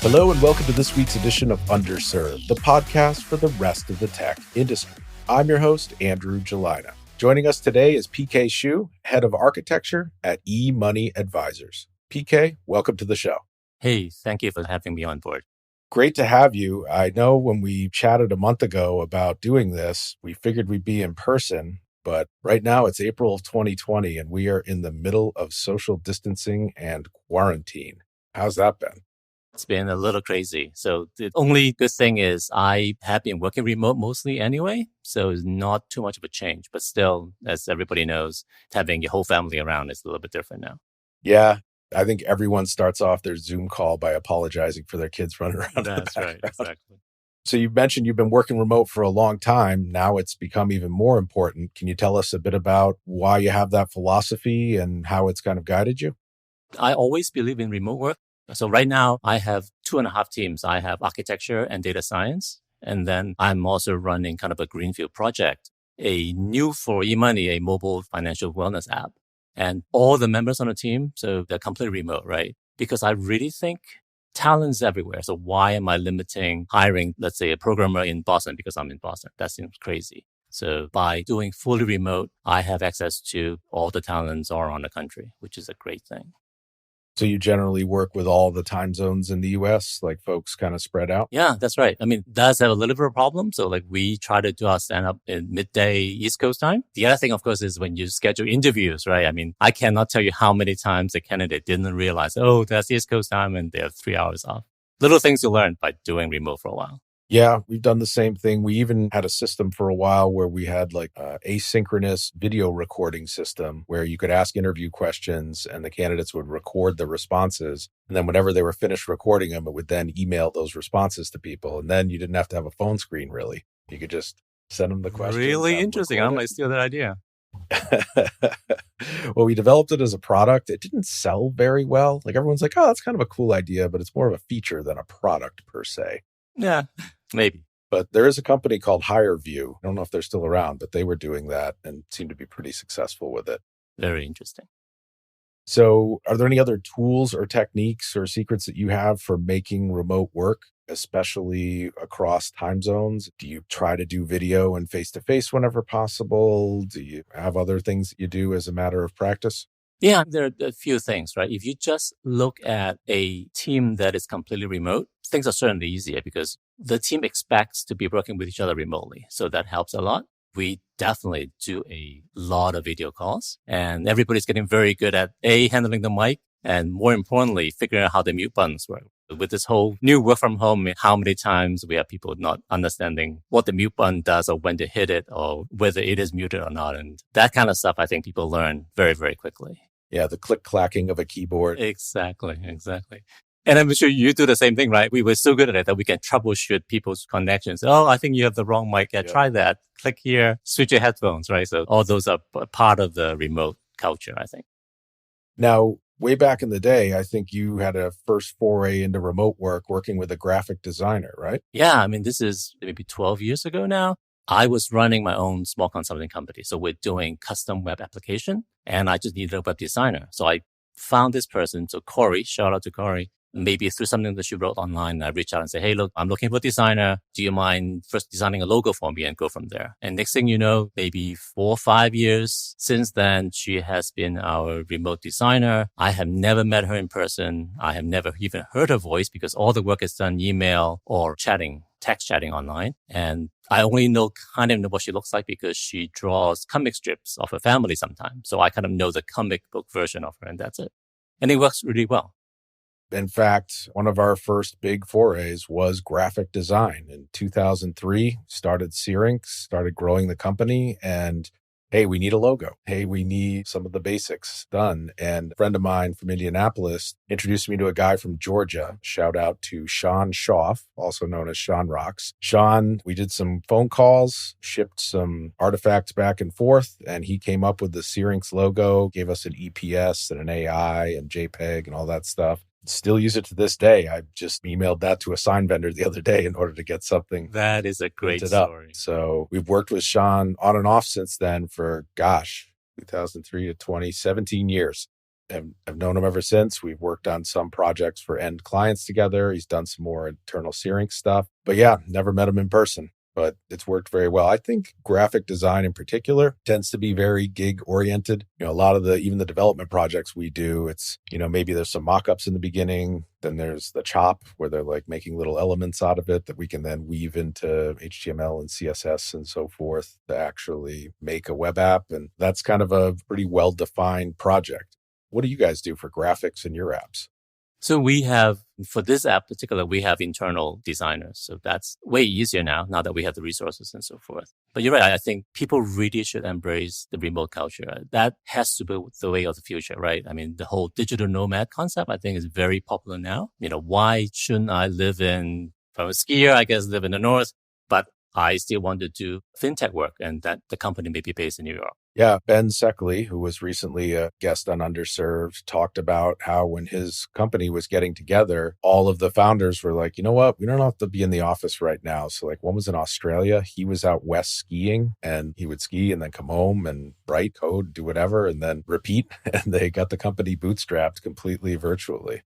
Hello and welcome to this week's edition of Underserved, the podcast for the rest of the tech industry. I'm your host, Andrew Gelina. Joining us today is PK Shiu, Head of Architecture at eMoney Advisors. PK, welcome to the show. Hey, thank you for having me on board. Great to have you. I know when we chatted a month ago about doing this, we figured we'd be in person, but right now it's April of 2020 and we are in the middle of social distancing and quarantine. How's that been? It's been a little crazy. So the only good thing is I have been working remote mostly anyway. So it's not too much of a change, but still, as everybody knows, having your whole family around is a little bit different now. Yeah. I think everyone starts off their Zoom call by apologizing for their kids running around. That's right. Exactly. So you mentioned you've been working remote for a long time. Now it's become even more important. Can you tell us a bit about why you have that philosophy and how it's kind of guided you? I always believe in remote work. So right now I have 2.5 teams. I have architecture and data science. And then I'm also running kind of a greenfield project, a new for eMoney, a mobile financial wellness app. And all the members on the team, so they're completely remote, right? Because I really think talent's everywhere. So why am I limiting hiring, let's say, a programmer in Boston because I'm in Boston? That seems crazy. So by doing fully remote, I have access to all the talents all around the country, which is a great thing. So you generally work with all the time zones in the US, like folks kind of spread out? Yeah, that's right. I mean, does have a little bit of a problem. So like we try to do our stand-up in midday East Coast time. The other thing, of course, is when you schedule interviews, right? I mean, I cannot tell you how many times the candidate didn't realize, oh, that's East Coast time and they're 3 hours off. Little things you learn by doing remote for a while. Yeah, we've done the same thing. We even had a system for a while where we had like an asynchronous video recording system where you could ask interview questions and the candidates would record the responses. And then whenever they were finished recording them, it would then email those responses to people. And then you didn't have to have a phone screen, really. You could just send them the questions. Really interesting. I might steal that idea. Well, we developed it as a product. It didn't sell very well. Like everyone's like, oh, that's kind of a cool idea, but it's more of a feature than a product per se. Yeah, maybe. But there is a company called HireVue. I don't know if they're still around, but they were doing that and seemed to be pretty successful with it. Very interesting. So are there any other tools or techniques or secrets that you have for making remote work, especially across time zones? Do you try to do video and face-to-face whenever possible? Do you have other things that you do as a matter of practice? Yeah, there are a few things, right? If you just look at a team that is completely remote, things are certainly easier because the team expects to be working with each other remotely. So that helps a lot. We definitely do a lot of video calls and everybody's getting very good at handling the mic and more importantly, figuring out how the mute buttons work. With this whole new work from home, how many times we have people not understanding what the mute button does or when to hit it or whether it is muted or not. And that kind of stuff, I think people learn very, very quickly. Yeah, the click-clacking of a keyboard. Exactly. And I'm sure you do the same thing, right? We were so good at it that we can troubleshoot people's connections. Oh, I think you have the wrong mic. Yeah, try that. Click here, switch your headphones, right? So all those are part of the remote culture, I think. Now, way back in the day, I think you had a first foray into remote work working with a graphic designer, right? Yeah, I mean, this is maybe 12 years ago now. I was running my own small consulting company. So we're doing custom web application and I just needed a web designer. So I found this person. So Corey, shout out to Corey, maybe through something that she wrote online. I reached out and say, hey, look, I'm looking for a designer. Do you mind first designing a logo for me and go from there? And next thing you know, maybe 4 or 5 years since then, she has been our remote designer. I have never met her in person. I have never even heard her voice because all the work is done email or text chatting online. And I only know what she looks like because she draws comic strips of her family sometimes. So I kind of know the comic book version of her and that's it. And it works really well. In fact, one of our first big forays was graphic design. In 2003, started Syrinx, started growing the company, and hey, we need a logo. Hey, we need some of the basics done. And a friend of mine from Indianapolis introduced me to a guy from Georgia. Shout out to Sean Schaff, also known as Sean Rocks. Sean, we did some phone calls, shipped some artifacts back and forth, and he came up with the Syrinx logo, gave us an EPS and an AI and JPEG and all that stuff. Still use it to this day. I just emailed that to a sign vendor the other day in order to get something That is a great printed up. story. So we've worked with Sean on and off since then for, 2003 to 2017 years. And I've known him ever since. We've worked on some projects for end clients together. He's done some more internal Syrinx stuff. But yeah, never met him in person, but it's worked very well. I think graphic design in particular tends to be very gig oriented. A lot of even the development projects we do, it's, maybe there's some mock-ups in the beginning. Then there's the chop where they're like making little elements out of it that we can then weave into HTML and CSS and so forth to actually make a web app. And that's kind of a pretty well-defined project. What do you guys do for graphics in your apps? So we have, for this app particular, we have internal designers. So that's way easier now that we have the resources and so forth. But you're right. I think people really should embrace the remote culture. That has to be the way of the future, right? I mean, the whole digital nomad concept, I think, is very popular now. Why shouldn't I live if I'm a skier, I guess live in the north, but I still want to do fintech work and that the company may be based in New York. Yeah, Ben Seckley, who was recently a guest on Underserved, talked about how when his company was getting together, all of the founders were like, you know what, we don't have to be in the office right now. So like one was in Australia, he was out west skiing and he would ski and then come home and write code, do whatever, and then repeat. And they got the company bootstrapped completely virtually.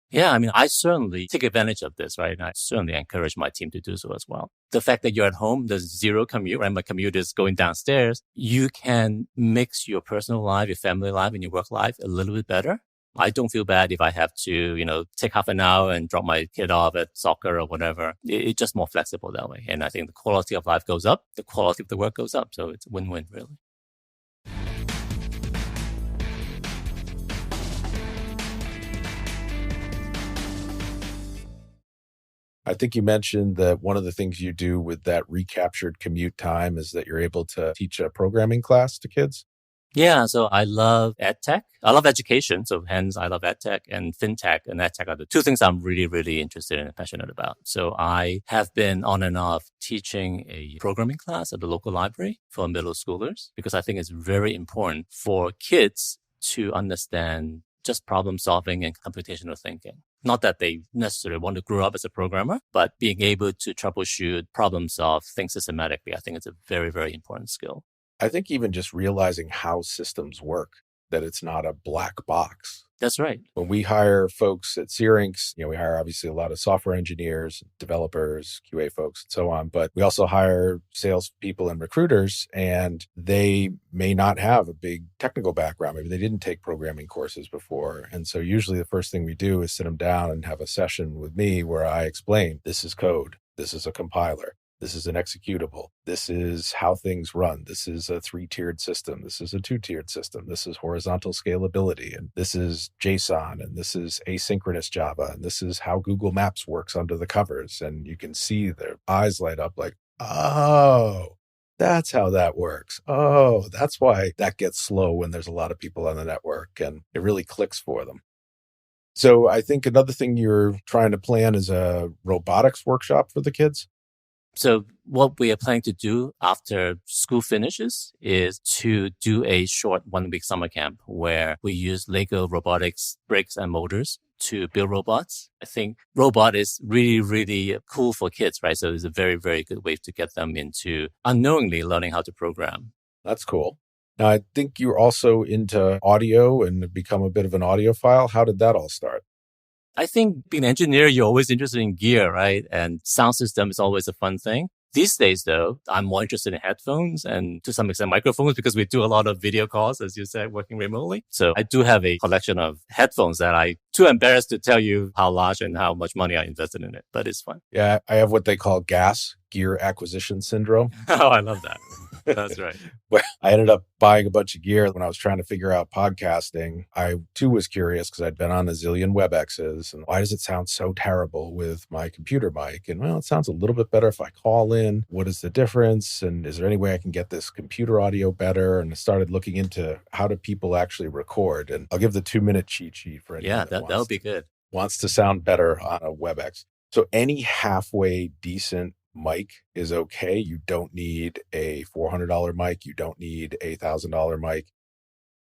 Yeah, I mean, I certainly take advantage of this, right? And I certainly encourage my team to do so as well. The fact that you're at home, there's zero commute, right? My commute is going downstairs. You can mix your personal life, your family life, and your work life a little bit better. I don't feel bad if I have to, take half an hour and drop my kid off at soccer or whatever. It's just more flexible that way. And I think the quality of life goes up. The quality of the work goes up. So it's a win-win, really. I think you mentioned that one of the things you do with that recaptured commute time is that you're able to teach a programming class to kids. Yeah, so I love edtech. I love education. So hence I love edtech, and fintech and edtech are the two things I'm really, really interested in and passionate about. So I have been on and off teaching a programming class at the local library for middle schoolers because I think it's very important for kids to understand just problem solving and computational thinking. Not that they necessarily want to grow up as a programmer, but being able to troubleshoot, problem solve, think systematically, I think it's a very, very important skill. I think even just realizing how systems work, that it's not a black box. That's right. When we hire folks at Syrinx, we hire obviously a lot of software engineers, developers, QA folks, and so on. But we also hire salespeople and recruiters, and they may not have a big technical background. Maybe they didn't take programming courses before. And so usually the first thing we do is sit them down and have a session with me where I explain, this is code, this is a compiler. This is an executable. This is how things run. This is a 3-tiered system. This is a 2-tiered system. This is horizontal scalability. And this is JSON. And this is asynchronous Java. And this is how Google Maps works under the covers. And you can see their eyes light up like, oh, that's how that works. Oh, that's why that gets slow when there's a lot of people on the network. And it really clicks for them. So I think another thing you're trying to plan is a robotics workshop for the kids. So what we are planning to do after school finishes is to do a short 1-week summer camp where we use Lego robotics bricks and motors to build robots. I think robot is really, really cool for kids, right? So it's a very, very good way to get them into unknowingly learning how to program. That's cool. Now, I think you're also into audio and become a bit of an audiophile. How did that all start? I think being an engineer, you're always interested in gear, right? And sound system is always a fun thing. These days, though, I'm more interested in headphones and to some extent microphones because we do a lot of video calls, as you said, working remotely. So I do have a collection of headphones that I'm too embarrassed to tell you how large and how much money I invested in it, but it's fun. Yeah, I have what they call gear acquisition syndrome. Oh, I love that. That's right. Well, I ended up buying a bunch of gear when I was trying to figure out podcasting. I too was curious because I'd been on a zillion WebExes. And why does it sound so terrible with my computer mic? And well, it sounds a little bit better if I call in. What is the difference? And is there any way I can get this computer audio better? And I started looking into how do people actually record. And I'll give the 2-minute cheat sheet for anyone that would be good. Wants to sound better on a WebEx. So any halfway decent mic is okay. You don't need a $400 mic. You don't need a $1,000 mic.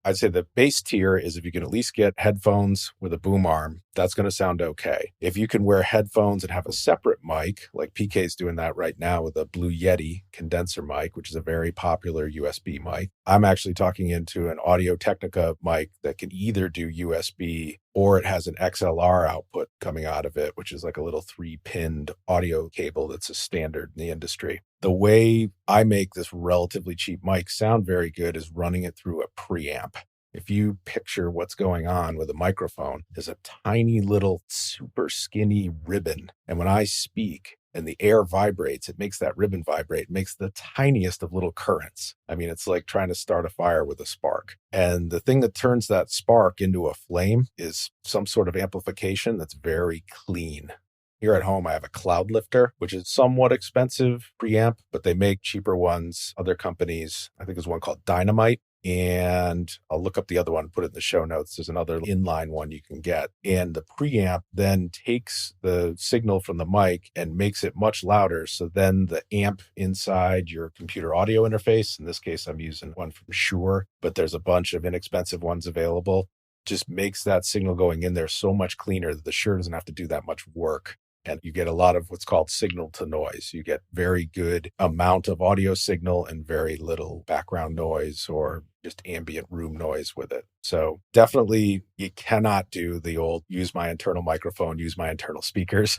I'd say the base tier is if you can at least get headphones with a boom arm, that's going to sound okay. If you can wear headphones and have a separate mic, like PK's doing that right now with a Blue Yeti condenser mic, which is a very popular USB mic. I'm actually talking into an Audio-Technica mic that can either do USB or it has an XLR output coming out of it, which is like a little 3-pinned audio cable that's a standard in the industry. The way I make this relatively cheap mic sound very good is running it through a preamp. If you picture what's going on with a microphone, is a tiny little super skinny ribbon. And when I speak and the air vibrates, it makes that ribbon vibrate, makes the tiniest of little currents. I mean, it's like trying to start a fire with a spark. And the thing that turns that spark into a flame is some sort of amplification that's very clean. Here at home, I have a Cloud Lifter, which is somewhat expensive preamp, but they make cheaper ones. Other companies, I think there's one called Dynamite, and I'll look up the other one, put it in the show notes. There's another inline one you can get. And the preamp then takes the signal from the mic and makes it much louder. So then the amp inside your computer audio interface, in this case, I'm using one from Shure, but there's a bunch of inexpensive ones available, just makes that signal going in there so much cleaner that the Shure doesn't have to do that much work. And you get a lot of what's called signal to noise. You get very good amount of audio signal and very little background noise or just ambient room noise with it. So definitely you cannot do the old use my internal microphone, use my internal speakers.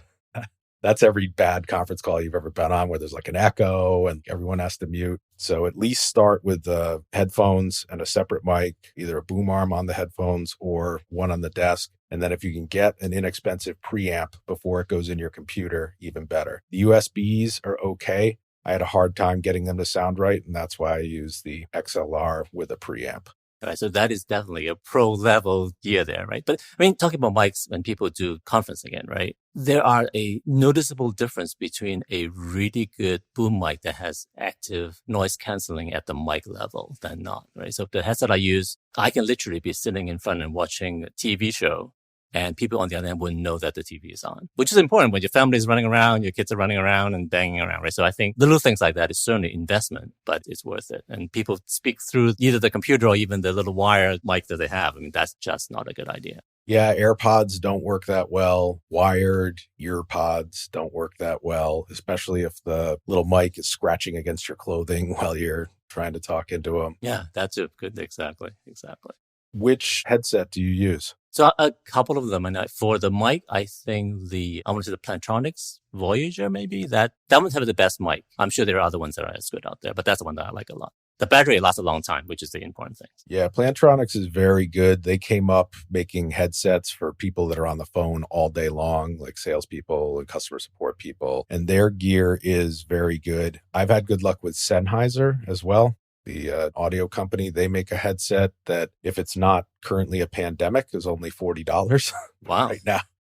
That's every bad conference call you've ever been on where there's like an echo and everyone has to mute. So at least start with the headphones and a separate mic, either a boom arm on the headphones or one on the desk. And then if you can get an inexpensive preamp before it goes in your computer, even better. The USBs are okay. I had a hard time getting them to sound right, and that's why I use the XLR with a preamp. Right, so that is definitely a pro level gear there, right? But I mean, talking about mics when people do conference again, right? There are a noticeable difference between a really good boom mic that has active noise canceling at the mic level than not, right? So the headset I use, I can literally be sitting in front and watching a TV show, and people on the other end wouldn't know that the TV is on, which is important when your family is running around, your kids are running around and banging around, right? So I think little things like that is certainly investment, but it's worth it. And people speak through either the computer or even the little wire mic that they have. I mean, that's just not a good idea. Yeah, AirPods don't work that well. Wired earpods don't work that well, especially if the little mic is scratching against your clothing while you're trying to talk into them. Yeah, that's a good. Exactly. Which headset do you use? So a couple of them. And for the mic, I think I want to say the Plantronics Voyager, maybe that one's having the best mic. I'm sure there are other ones that are as good out there, but that's the one that I like a lot. The battery lasts a long time, which is the important thing. Yeah, Plantronics is very good. They came up making headsets for people that are on the phone all day long, like salespeople and customer support people. And their gear is very good. I've had good luck with Sennheiser as well. The audio company, they make a headset that if it's not currently a pandemic is only $40. Wow.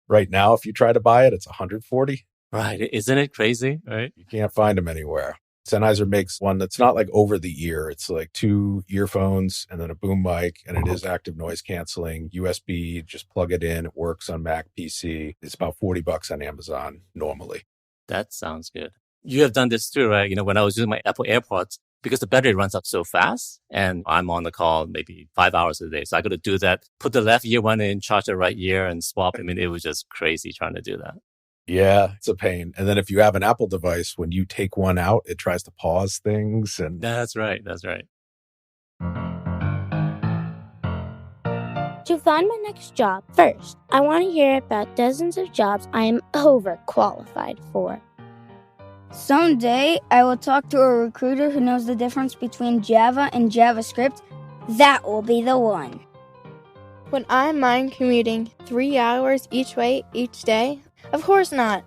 Right now, if you try to buy it, it's $140. Right. Isn't it crazy? Right. You can't find them anywhere. Sennheiser makes one that's not like over the ear. It's like 2 earphones and then a boom mic, and it is active noise canceling, USB, just plug it in. It works on Mac, PC. It's about $40 on Amazon normally. That sounds good. You have done this too, right? You know, when I was using my Apple AirPods, because the battery runs up so fast and I'm on the call maybe 5 hours a day. So I got to do that, put the left ear one in, charge the right ear and swap. I mean, it was just crazy trying to do that. Yeah, it's a pain. And then if you have an Apple device, when you take one out, it tries to pause things. And That's right. To find my next job, first, I want to hear about dozens of jobs I am overqualified for. Someday, I will talk to a recruiter who knows the difference between Java and JavaScript. That will be the one. Would I mind commuting 3 hours each way each day? Of course not.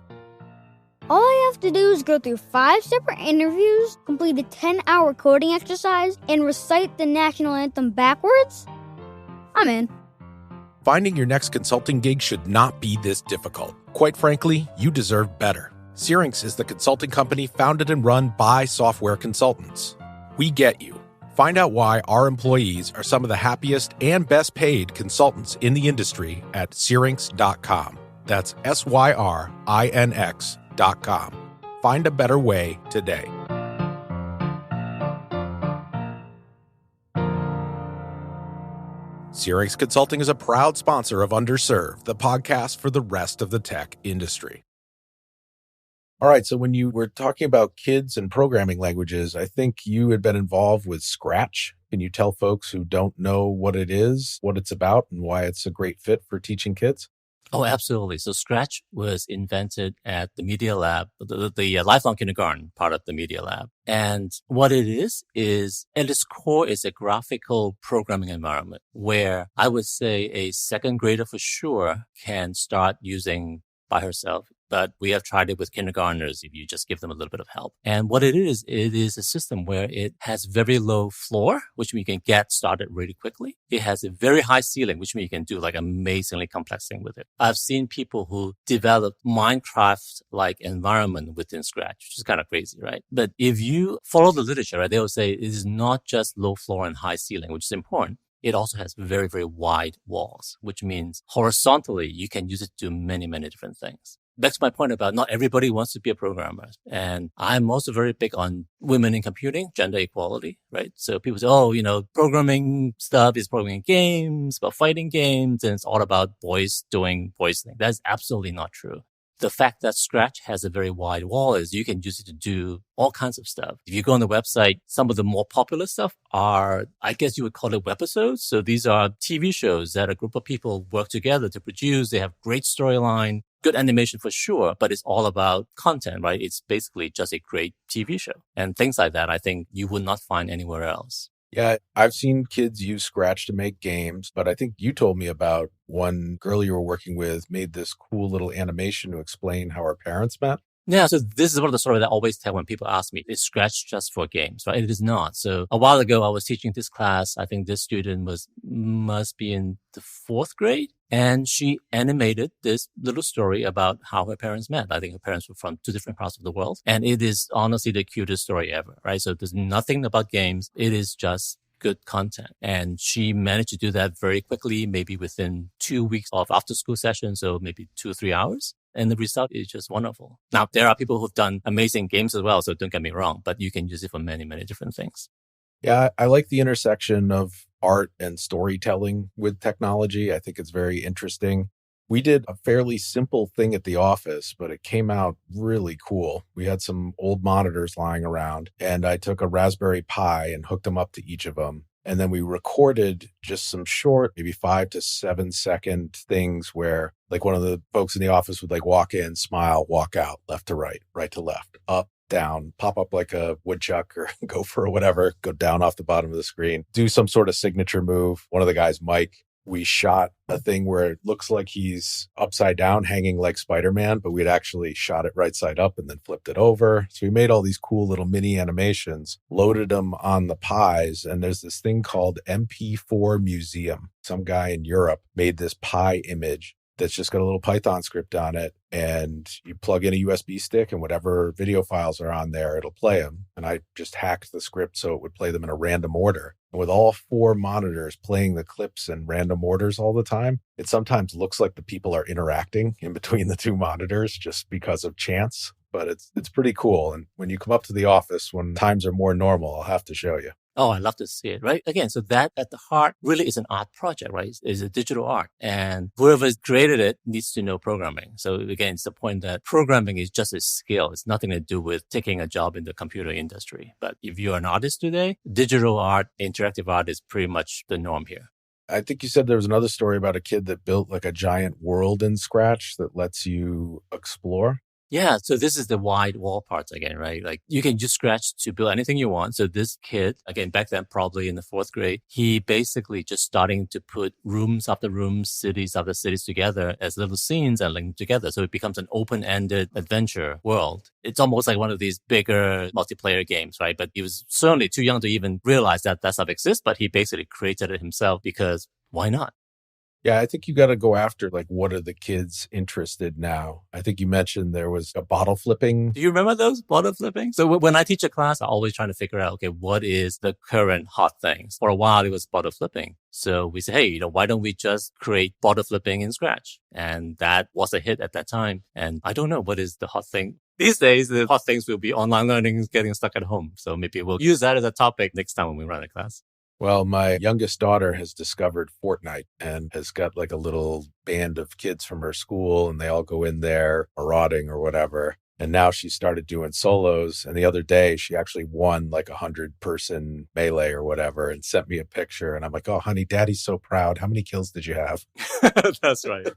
All I have to do is go through 5 separate interviews, complete a 10-hour coding exercise, and recite the national anthem backwards? I'm in. Finding your next consulting gig should not be this difficult. Quite frankly, you deserve better. Syrinx is the consulting company founded and run by software consultants. We get you. Find out why our employees are some of the happiest and best paid consultants in the industry at syrinx.com. That's SYRINX.com. Find a better way today. Syrinx Consulting is a proud sponsor of Underserved, the podcast for the rest of the tech industry. All right. So when you were talking about kids and programming languages, I think you had been involved with Scratch. Can you tell folks who don't know what it is, what it's about, and why it's a great fit for teaching kids? Oh, absolutely. So Scratch was invented at the Media Lab, the lifelong kindergarten part of the Media Lab. And what it is at its core is a graphical programming environment where I would say a second grader for sure can start using by herself. But we have tried it with kindergartners if you just give them a little bit of help. And what it is a system where it has very low floor, which means you can get started really quickly. It has a very high ceiling, which means you can do like amazingly complex thing with it. I've seen people who develop Minecraft-like environment within Scratch, which is kind of crazy, right? But if you follow the literature, right, they will say it is not just low floor and high ceiling, which is important. It also has very, very wide walls, which means horizontally, you can use it to do many, many different things. Back to my point about not everybody wants to be a programmer. And I'm also very big on women in computing, gender equality, right? So people say, programming stuff is programming games, about fighting games, and it's all about boys doing boys things. That's absolutely not true. The fact that Scratch has a very wide wall is you can use it to do all kinds of stuff. If you go on the website, some of the more popular stuff are, I guess you would call it webisodes. So these are TV shows that a group of people work together to produce. They have great storyline, good animation for sure, but it's all about content, right? It's basically just a great TV show. And things like that, I think you would not find anywhere else. Yeah, I've seen kids use Scratch to make games, but I think you told me about one girl you were working with made this cool little animation to explain how her parents met. Yeah, so this is one of the stories that I always tell when people ask me, is Scratch just for games, right? It is not. So a while ago, I was teaching this class. I think this student must be in the 4th grade. And she animated this little story about how her parents met. I think her parents were from 2 different parts of the world. And it is honestly the cutest story ever, right? So there's nothing about games. It is just good content. And she managed to do that very quickly, maybe within 2 weeks of after school sessions. So maybe 2 or 3 hours. And the result is just wonderful. Now, there are people who've done amazing games as well. So don't get me wrong, but you can use it for many, many different things. Yeah, I like the intersection of art and storytelling with technology. I think it's very interesting. We did a fairly simple thing at the office, but it came out really cool. We had some old monitors lying around, and I took a Raspberry Pi and hooked them up to each of them. And then we recorded just some short, maybe 5 to 7 second things where like one of the folks in the office would like walk in, smile, walk out, left to right to left, up, down, pop up like a woodchuck or gopher or whatever, go down off the bottom of the screen, do some sort of signature move. One of the guys, Mike, we shot a thing where it looks like he's upside down hanging like Spider-Man, but we'd actually shot it right side up and then flipped it over. So we made all these cool little mini animations, loaded them on the Pis. And there's this thing called MP4 Museum. Some guy in Europe made this Pi image that's just got a little Python script on it. And you plug in a USB stick and whatever video files are on there, it'll play them. And I just hacked the script so it would play them in a random order. And with all 4 monitors playing the clips in random orders all the time, it sometimes looks like the people are interacting in between the 2 monitors just because of chance. But it's pretty cool. And when you come up to the office, when times are more normal, I'll have to show you. Oh, I love to see it, right? Again, so that at the heart really is an art project, right? It's a digital art. And whoever created it needs to know programming. So again, it's the point that programming is just a skill. It's nothing to do with taking a job in the computer industry. But if you're an artist today, digital art, interactive art is pretty much the norm here. I think you said there was another story about a kid that built like a giant world in Scratch that lets you explore. Yeah. So this is the wide wall parts again, right? Like you can use Scratch to build anything you want. So this kid, again, back then, probably in the 4th grade, he basically just starting to put rooms after rooms, cities after cities together as little scenes and link together. So it becomes an open-ended adventure world. It's almost like one of these bigger multiplayer games, right? But he was certainly too young to even realize that that stuff exists, but he basically created it himself because why not? Yeah, I think you got to go after like, what are the kids interested now? I think you mentioned there was a bottle flipping. Do you remember those bottle flipping? So when I teach a class, I always try to figure out, okay, what is the current hot things? For a while, it was bottle flipping. So we say, hey, why don't we just create bottle flipping in Scratch? And that was a hit at that time. And I don't know what is the hot thing. These days, the hot things will be online learning, getting stuck at home. So maybe we'll use that as a topic next time when we run a class. Well, my youngest daughter has discovered Fortnite and has got like a little band of kids from her school, and they all go in there marauding or whatever. And now she started doing solos. And the other day, she actually won like 100-person melee or whatever and sent me a picture. And I'm like, oh, honey, daddy's so proud. How many kills did you have? That's right.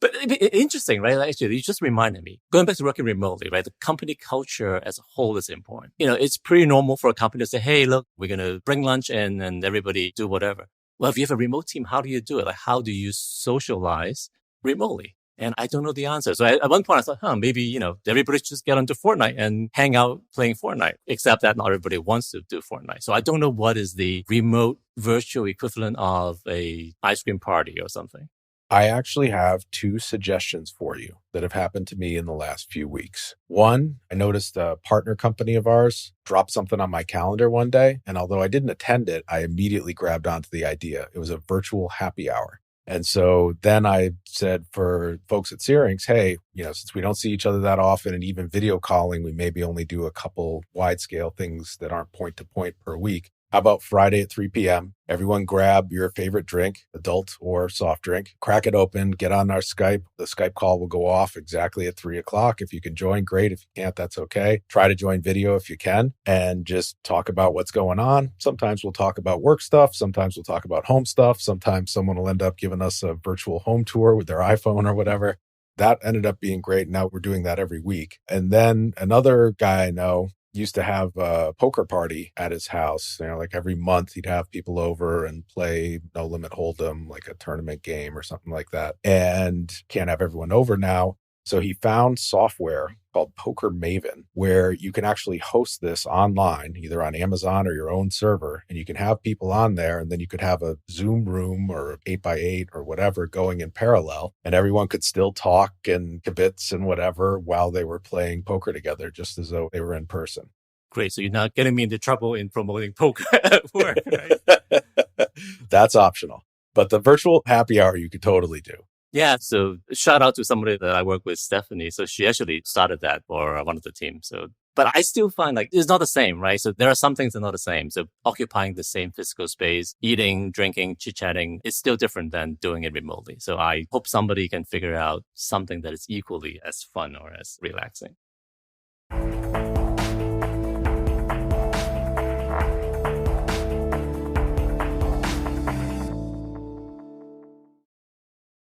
But interesting, right? Like, actually, you just reminded me. Going back to working remotely, right? The company culture as a whole is important. It's pretty normal for a company to say, hey, look, we're going to bring lunch in and everybody do whatever. Well, if you have a remote team, how do you do it? Like, how do you socialize remotely? And I don't know the answer. So at one point I thought, maybe, everybody should just get onto Fortnite and hang out playing Fortnite, except that not everybody wants to do Fortnite. So I don't know what is the remote virtual equivalent of a ice cream party or something. I actually have 2 suggestions for you that have happened to me in the last few weeks. One, I noticed a partner company of ours dropped something on my calendar one day. And although I didn't attend it, I immediately grabbed onto the idea. It was a virtual happy hour. And so then I said for folks at Syrinx, hey, since we don't see each other that often and even video calling, we maybe only do a couple wide scale things that aren't point to point per week. How about Friday at 3 p.m.? Everyone grab your favorite drink, adult or soft drink, crack it open, get on our Skype. The Skype call will go off exactly at 3 o'clock. If you can join, great. If you can't, that's okay. Try to join video if you can and just talk about what's going on. Sometimes we'll talk about work stuff. Sometimes we'll talk about home stuff. Sometimes someone will end up giving us a virtual home tour with their iPhone or whatever. That ended up being great. Now we're doing that every week. And then another guy I know used to have a poker party at his house. Like every month he'd have people over and play No Limit Hold'em, like a tournament game or something like that. And can't have everyone over now. So he found software called Poker Maven, where you can actually host this online, either on Amazon or your own server. And you can have people on there, and then you could have a Zoom room or 8x8 or whatever going in parallel. And everyone could still talk and kibitz and whatever while they were playing poker together, just as though they were in person. Great. So you're not getting me into trouble in promoting poker at work, right? That's optional. But the virtual happy hour you could totally do. Yeah. So shout out to somebody that I work with, Stephanie. So she actually started that for one of the teams. But I still find like it's not the same, right? So there are some things that are not the same. So occupying the same physical space, eating, drinking, chit-chatting, is still different than doing it remotely. So I hope somebody can figure out something that is equally as fun or as relaxing.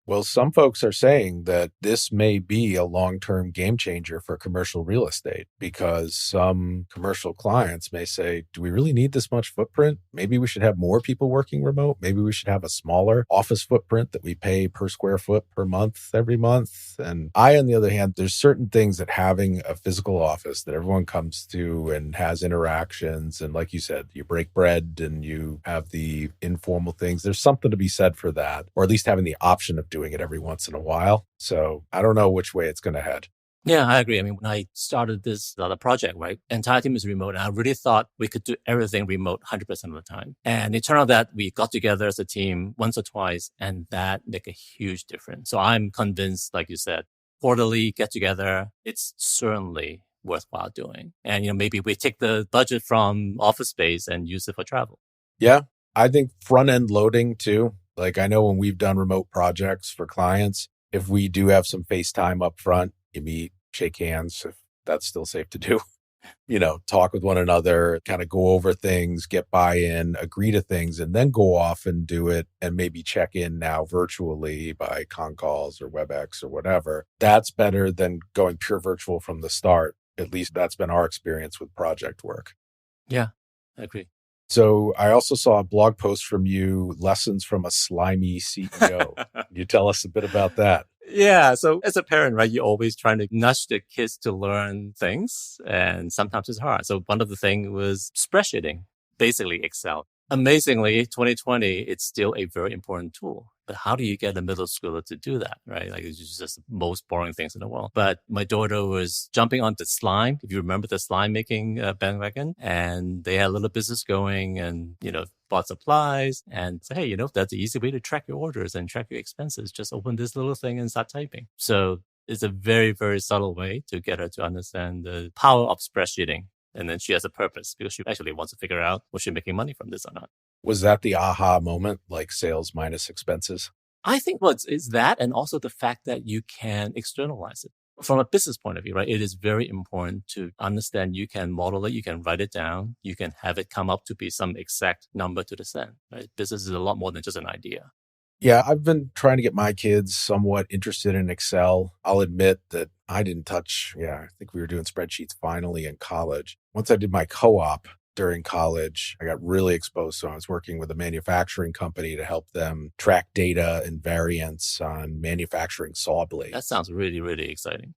Well, some folks are saying that this may be a long-term game changer for commercial real estate because some commercial clients may say, do we really need this much footprint? Maybe we should have more people working remote. Maybe we should have a smaller office footprint that we pay per square foot per month every month. And on the other hand, there's certain things that having a physical office that everyone comes to and has interactions. And like you said, you break bread and you have the informal things. There's something to be said for that, or at least having the option of doing it every once in a while. So I don't know which way it's going to head. Yeah, I agree. I mean, when I started this other project, right, entire team is remote. And I really thought we could do everything remote 100% of the time. And it turned out that we got together as a team once or twice, and that make a huge difference. So I'm convinced, like you said, quarterly get together, it's certainly worthwhile doing. And, maybe we take the budget from office space and use it for travel. Yeah, I think front end loading too. Like I know when we've done remote projects for clients, if we do have some FaceTime up front, you meet, shake hands, if that's still safe to do, talk with one another, kind of go over things, get buy-in, agree to things, and then go off and do it and maybe check in now virtually by con calls or WebEx or whatever. That's better than going pure virtual from the start. At least that's been our experience with project work. Yeah, I agree. So I also saw a blog post from you, Lessons from a Slimy CEO. Can you tell us a bit about that? Yeah. So as a parent, right, you're always trying to nudge the kids to learn things. And sometimes it's hard. So one of the things was spreadsheeting, basically Excel. Amazingly, 2020, it's still a very important tool. But how do you get a middle schooler to do that, right? Like it's just the most boring things in the world. But my daughter was jumping onto slime, if you remember the slime making bandwagon, and they had a little business going and, bought supplies and say, hey, that's the easy way to track your orders and track your expenses. Just open this little thing and start typing. So it's a very, very subtle way to get her to understand the power of spreadsheeting. And then she has a purpose because she actually wants to figure out was she making money from this or not. Was that the aha moment, like sales minus expenses? I think it's that, and also the fact that you can externalize it. From a business point of view, right, it is very important to understand you can model it, you can write it down, you can have it come up to be some exact number to the cent. Right? Business is a lot more than just an idea. Yeah, I've been trying to get my kids somewhat interested in Excel. I'll admit that I didn't touch, I think we were doing spreadsheets finally in college. Once I did my co-op during college, I got really exposed. So I was working with a manufacturing company to help them track data and variance on manufacturing saw blades. That sounds really, really exciting.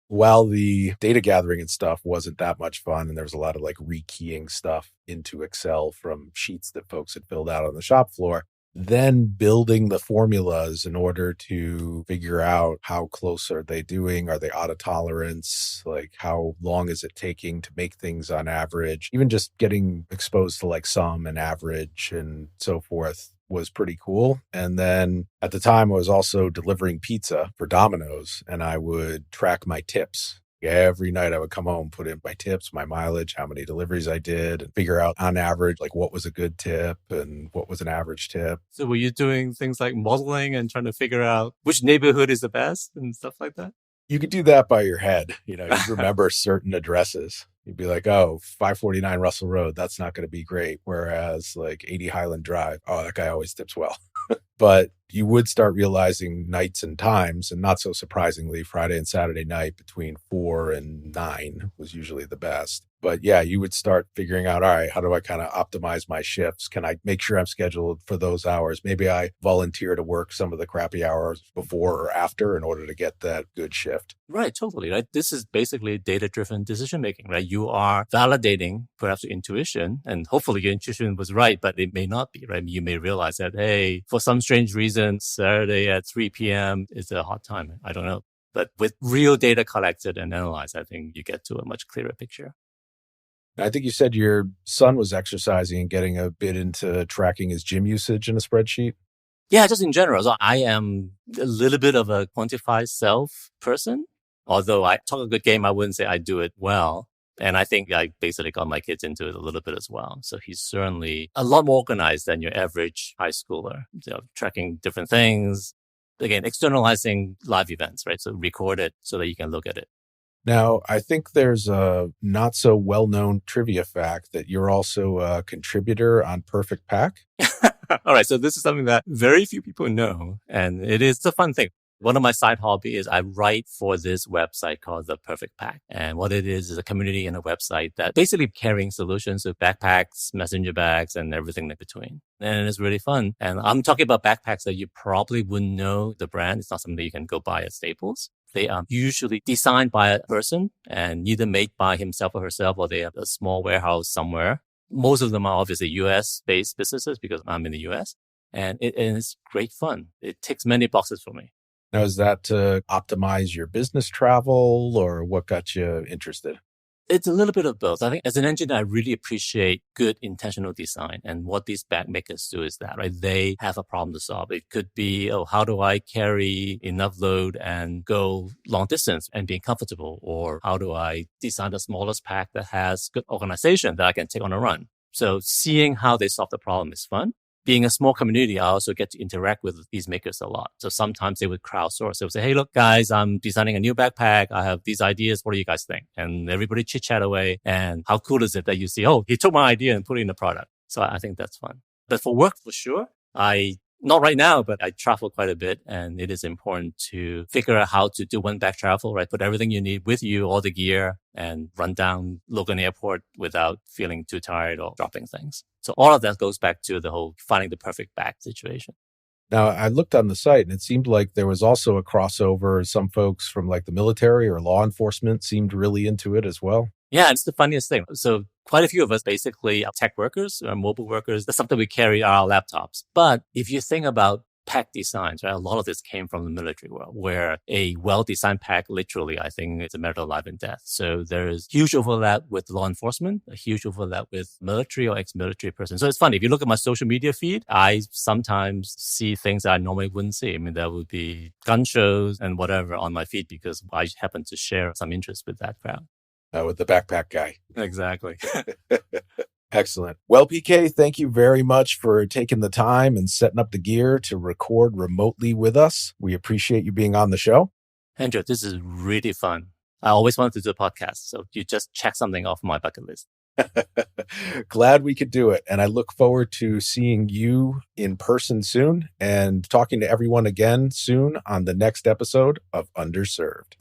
While the data gathering and stuff wasn't that much fun, and there was a lot of like rekeying stuff into Excel from sheets that folks had filled out on the shop floor, then building the formulas in order to figure out how close are they doing? Are they out of tolerance? Like how long is it taking to make things on average? Even just getting exposed to like sum and average and so forth was pretty cool. And then at the time I was also delivering pizza for Domino's, and I would track my tips. Every night I would come home, put in my tips, my mileage, how many deliveries I did, and figure out on average, like what was a good tip and what was an average tip. So were you doing things like modeling and trying to figure out which neighborhood is the best and stuff like that? You could do that by your head. You'd remember certain addresses. You'd be like, 549 Russell Road, that's not going to be great. Whereas like 80 Highland Drive, that guy always tips well. But you would start realizing nights and times, and not so surprisingly, Friday and Saturday night between 4 and 9 was usually the best. But yeah, you would start figuring out, all right, how do I kind of optimize my shifts? Can I make sure I'm scheduled for those hours? Maybe I volunteer to work some of the crappy hours before or after in order to get that good shift. Right, totally. Right. This is basically data-driven decision-making, right? You are validating perhaps your intuition, and hopefully your intuition was right, but it may not be, right? You may realize that, hey, for some strange reason, Saturday at 3 p.m. is a hot time. I don't know. But with real data collected and analyzed, I think you get to a much clearer picture. I think you said your son was exercising and getting a bit into tracking his gym usage in a spreadsheet. Yeah, just in general. So I am a little bit of a quantify self person. Although I talk a good game, I wouldn't say I do it well. And I think I basically got my kids into it a little bit as well. So he's certainly a lot more organized than your average high schooler, tracking different things. Again, externalizing live events, right? So record it so that you can look at it. Now, I think there's a not so well-known trivia fact that you're also a contributor on Perfect Pack. All right. So this is something that very few people know, and it's a fun thing. One of my side hobbies is I write for this website called The Perfect Pack. And what it is a community and a website that basically carrying solutions with backpacks, messenger bags, and everything in between. And it's really fun. And I'm talking about backpacks that you probably wouldn't know the brand. It's not something that you can go buy at Staples. They are usually designed by a person and either made by himself or herself, or they have a small warehouse somewhere. Most of them are obviously US-based businesses because I'm in the US. And it's great fun. It ticks many boxes for me. Now, is that to optimize your business travel, or what got you interested? It's a little bit of both. I think as an engineer, I really appreciate good intentional design. And what these bag makers do is that, right? They have a problem to solve. It could be, how do I carry enough load and go long distance and be comfortable? Or how do I design the smallest pack that has good organization that I can take on a run? So seeing how they solve the problem is fun. Being a small community, I also get to interact with these makers a lot. So sometimes they would crowdsource. They would say, hey, look, guys, I'm designing a new backpack. I have these ideas. What do you guys think? And everybody chit chat away. And how cool is it that you see, he took my idea and put it in the product. So I think that's fun. But for work, for sure, not right now, but I travel quite a bit, and it is important to figure out how to do one-bag travel, right? Put everything you need with you, all the gear, and run down Logan Airport without feeling too tired or dropping things. So all of that goes back to the whole finding the perfect bag situation. Now, I looked on the site and it seemed like there was also a crossover. Some folks from like the military or law enforcement seemed really into it as well. Yeah, it's the funniest thing. So quite a few of us basically are tech workers or mobile workers. That's something we carry on our laptops. But if you think about pack designs, right, a lot of this came from the military world, where a well-designed pack, literally, I think it's a matter of life and death. So there's huge overlap with law enforcement, a huge overlap with military or ex-military person. So it's funny. If you look at my social media feed, I sometimes see things that I normally wouldn't see. I mean, there would be gun shows and whatever on my feed because I happen to share some interest with that crowd. With the backpack guy. Exactly. Excellent. Well, PK, thank you very much for taking the time and setting up the gear to record remotely with us. We appreciate you being on the show. Andrew, this is really fun. I always wanted to do a podcast, so you just check something off my bucket list. Glad we could do it. And I look forward to seeing you in person soon and talking to everyone again soon on the next episode of Underserved.